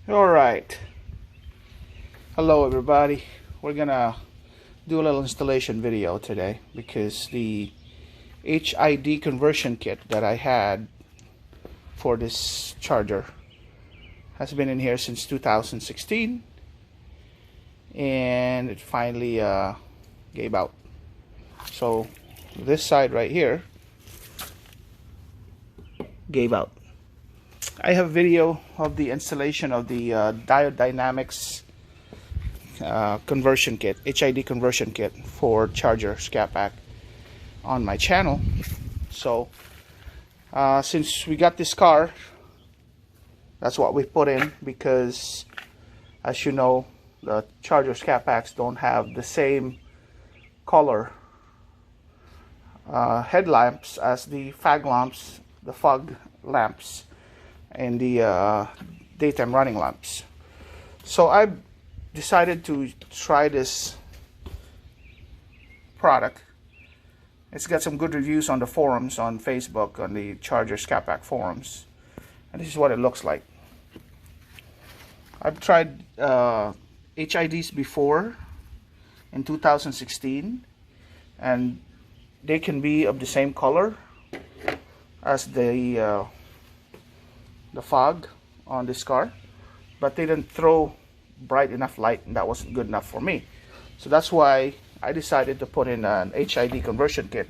All right. Hello, everybody. We're gonna do a little installation video today because the HID conversion kit that I had for this charger has been in here since 2016, and it finally gave out. So this side right here gave out. I have video of the installation of the diode dynamics conversion kit, HID conversion kit for charger SCATPACK on my channel. So since we got this car, that's what we put in, because as you know, the charger SCATPACKs don't have the same color headlamps as the fog lamps and the daytime running lamps. So I decided to try this product. It's got some good reviews on the forums on Facebook, on the charger SCATPACK forums, and this is what it looks like. I've tried HIDs before in 2016, and they can be of the same color as the fog on this car, but they didn't throw bright enough light, and that wasn't good enough for me. So that's why I decided to put in an HID conversion kit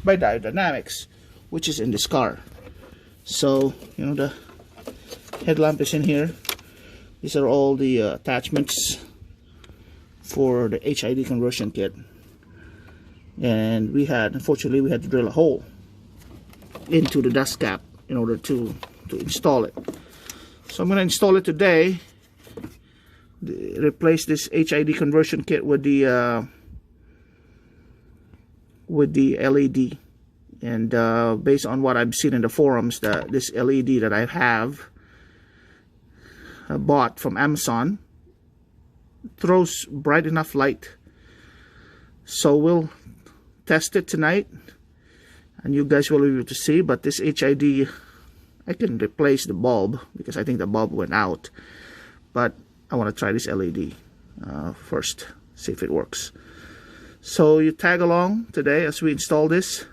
by Diode Dynamics, which is in this car. So you know, the headlamp is in here. These are all the attachments for the HID conversion kit, and unfortunately we had to drill a hole into the dust cap in order to install it. So I'm going to install it today, replace this HID conversion kit with the LED, and based on what I've seen in the forums, this LED that I have bought from Amazon throws bright enough light. So we'll test it tonight, and you guys will be able to see. But this HID, I can replace the bulb because I think the bulb went out, but I want to try this LED first, see if it works. So you tag along today as we install this.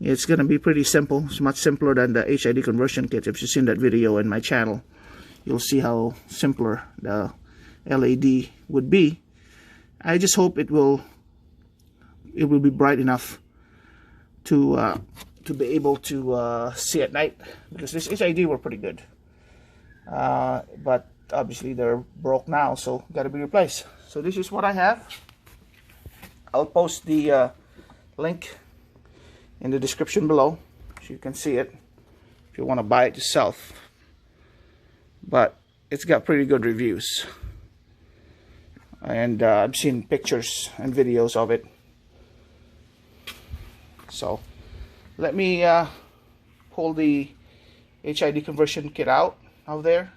It's going to be pretty simple. It's much simpler than the HID conversion kit. If you've seen that video in my channel, you'll see how simpler the LED would be. I just hope it will be bright enough to be able to see at night, because this HID were pretty good, but obviously they're broke now, so got to be replaced. So this is what I have. I'll post the link in the description below so you can see it if you want to buy it yourself. But it's got pretty good reviews, and I've seen pictures and videos of it. So let me pull the HID conversion kit out of there,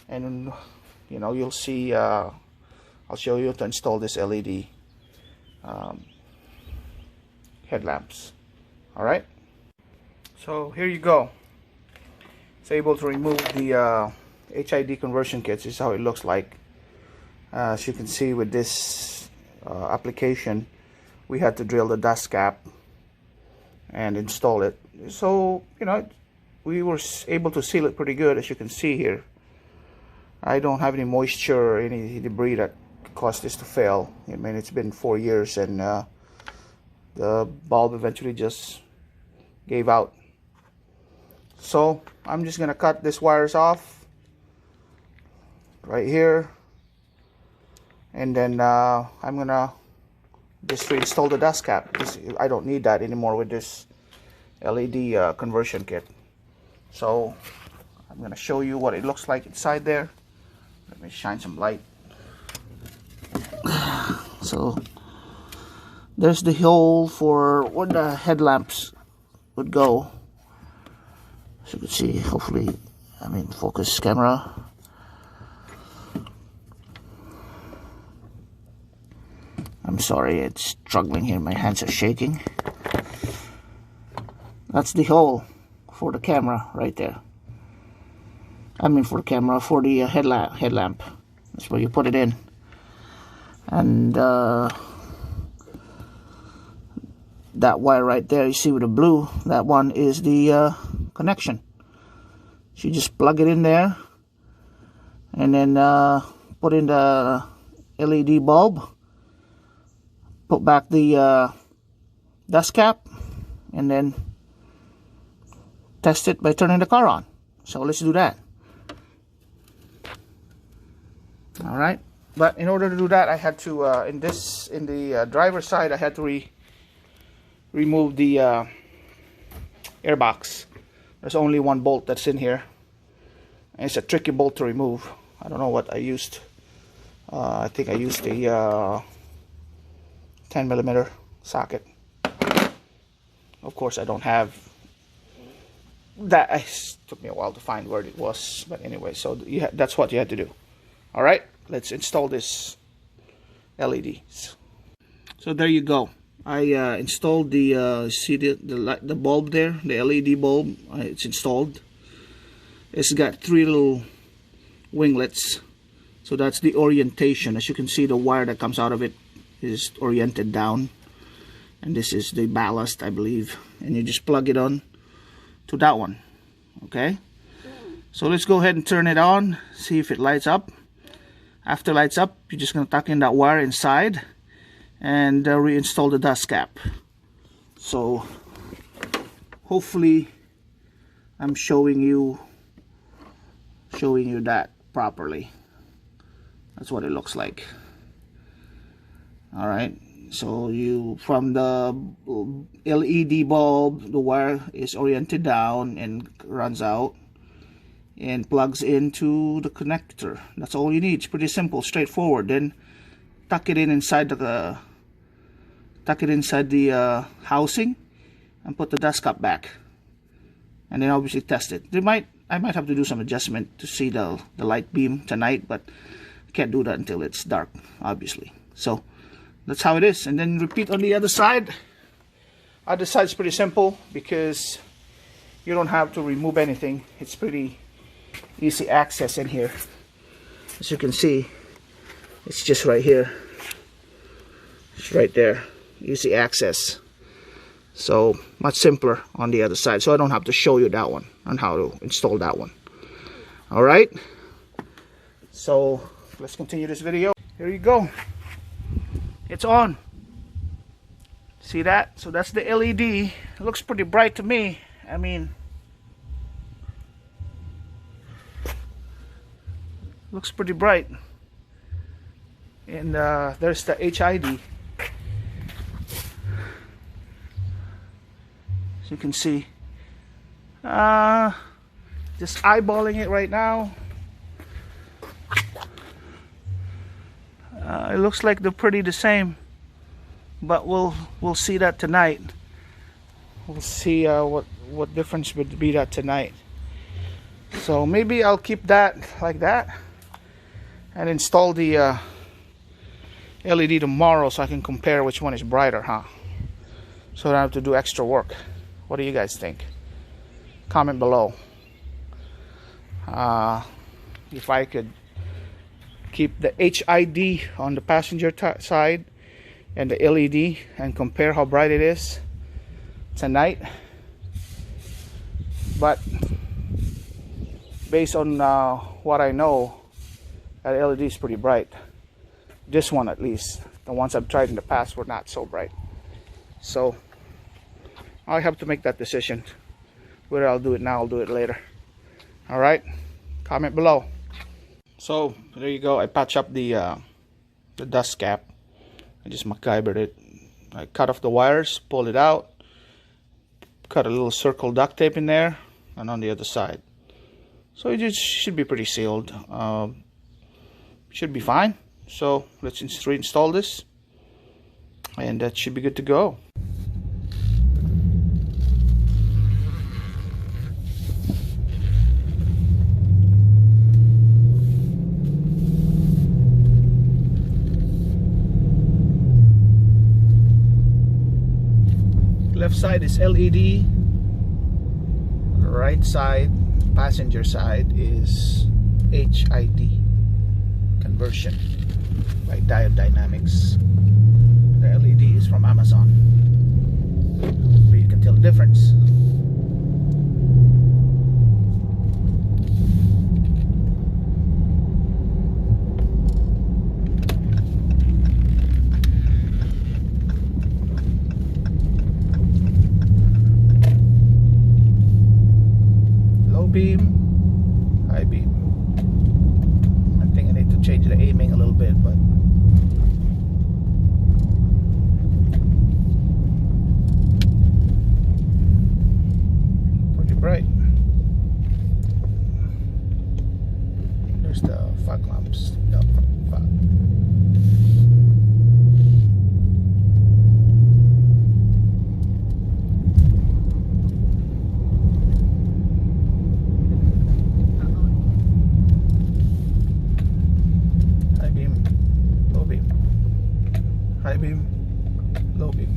and you know, you'll see. I'll show you to install this LED headlamps. All right. So here you go. It's able to remove the HID conversion kits. This is how it looks like. As you can see, with this application, we had to drill the dust cap and install it. So you know, we were able to seal it pretty good, as you can see here. I don't have any moisture or any debris that caused this to fail. I mean, it's been 4 years, and the bulb eventually just gave out. So I'm just gonna cut these wires off right here, and then I'm gonna just reinstall the dust cap. I don't need that anymore with this LED conversion kit. So I'm gonna show you what it looks like inside there. Let me shine some light. So there's the hole for where the headlamps would go. As you can see, hopefully, focus camera. I'm sorry, it's struggling here. My hands are shaking. That's the hole for the camera right there. I mean for the camera, for the headlamp. That's where you put it in. And that wire right there, you see with the blue, that one is the connection. So you just plug it in there, and then put in the LED bulb, put back the dust cap, and then test it by turning the car on. So let's do that. Alright, but in order to do that, I had to in the driver's side, I had to remove the air box. There's only one bolt that's in here, and it's a tricky bolt to remove. I don't know what I used. I think I used the 10mm socket. Of course, I don't have that. It took me a while to find where it was, but anyway, so that's what you had to do. All right, let's install this LEDs. So there you go. I installed the see the bulb there, the LED bulb. It's installed. It's got 3 little winglets, so that's the orientation. As you can see, the wire that comes out of it is oriented down, and this is the ballast, I believe, and you just plug it on to that one. Okay, so let's go ahead and turn it on, see if it lights up. After it lights up, you're just going to tuck in that wire inside and reinstall the dust cap. So hopefully I'm showing you that properly. That's what it looks like. All right, so you, from the LED bulb, the wire is oriented down and runs out and plugs into the connector. That's all you need. It's pretty simple, straightforward. Then tuck it in inside the housing and put the dust cap back, and then obviously test it. I might have to do some adjustment to see the light beam tonight, but I can't do that until it's dark, obviously. So that's how it is, and then repeat on the other side. Other side's pretty simple because you don't have to remove anything. It's pretty easy access in here. As you can see, it's just right here. It's right there. Easy access. So much simpler on the other side. So I don't have to show you that one on how to install that one. All right. So let's continue this video. Here you go. It's on. See that? So that's the LED. It looks pretty bright to me. I mean, looks pretty bright. And there's the HID. As you can see, just eyeballing it right now. It looks like they're pretty the same, but we'll see that tonight. We'll see what difference would be that tonight. So maybe I'll keep that like that and install the LED tomorrow so I can compare which one is brighter, huh? So I don't have to do extra work. What do you guys think? Comment below. If I could keep the HID on the passenger side and the LED and compare how bright it is tonight. But based on what I know, that LED is pretty bright. This one at least. The ones I've tried in the past were not so bright. So I have to make that decision. Whether I'll do it now, I'll do it later. Alright? Comment below. So there you go. I patched up the dust cap. I just MacGyvered it. I cut off the wires, pulled it out, cut a little circle duct tape in there, and on the other side. So it just should be pretty sealed. Should be fine. So let's reinstall this, and that should be good to go. Left side is LED, right side passenger side is HID conversion by Diode Dynamics. The LED is from Amazon. Hopefully you can tell the difference. Beam, high beam. I think I need to change the aiming a little bit, but pretty bright. There's the fog lamps. The fog. High beam, low beam.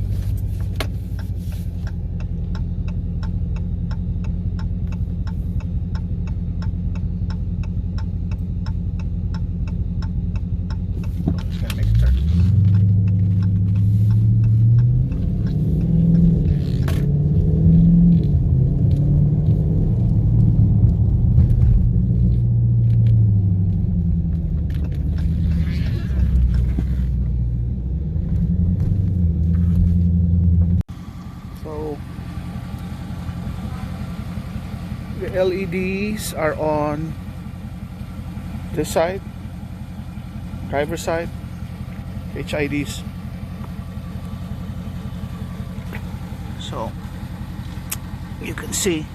Just gonna make a turn. The LEDs are on this side, driver side, HIDs. So you can see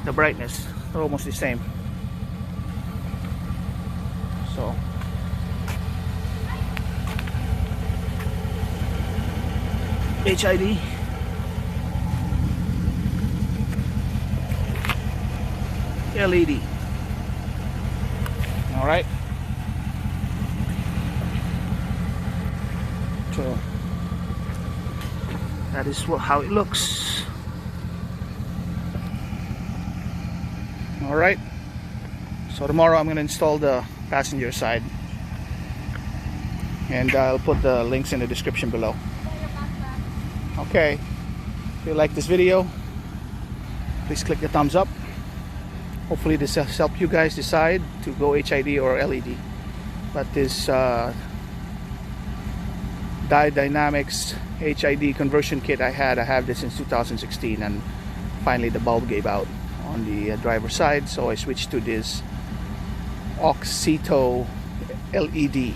the brightness, they're almost the same. So HID, LED. All right. So that is how it looks. All right. So tomorrow I'm going to install the passenger side, and I'll put the links in the description below. Okay. If you like this video, please click the thumbs up. Hopefully this has helped you guys decide to go HID or LED. But this Diode Dynamics HID conversion kit I have this since 2016, and finally the bulb gave out on the driver's side, so I switched to this Oxito LED,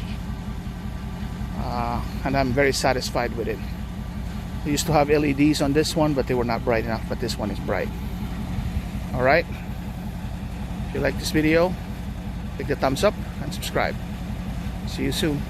and I'm very satisfied with it. I used to have LEDs on this one, but they were not bright enough, but this one is bright. Alright. If you like this video, click the thumbs up and subscribe. See you soon.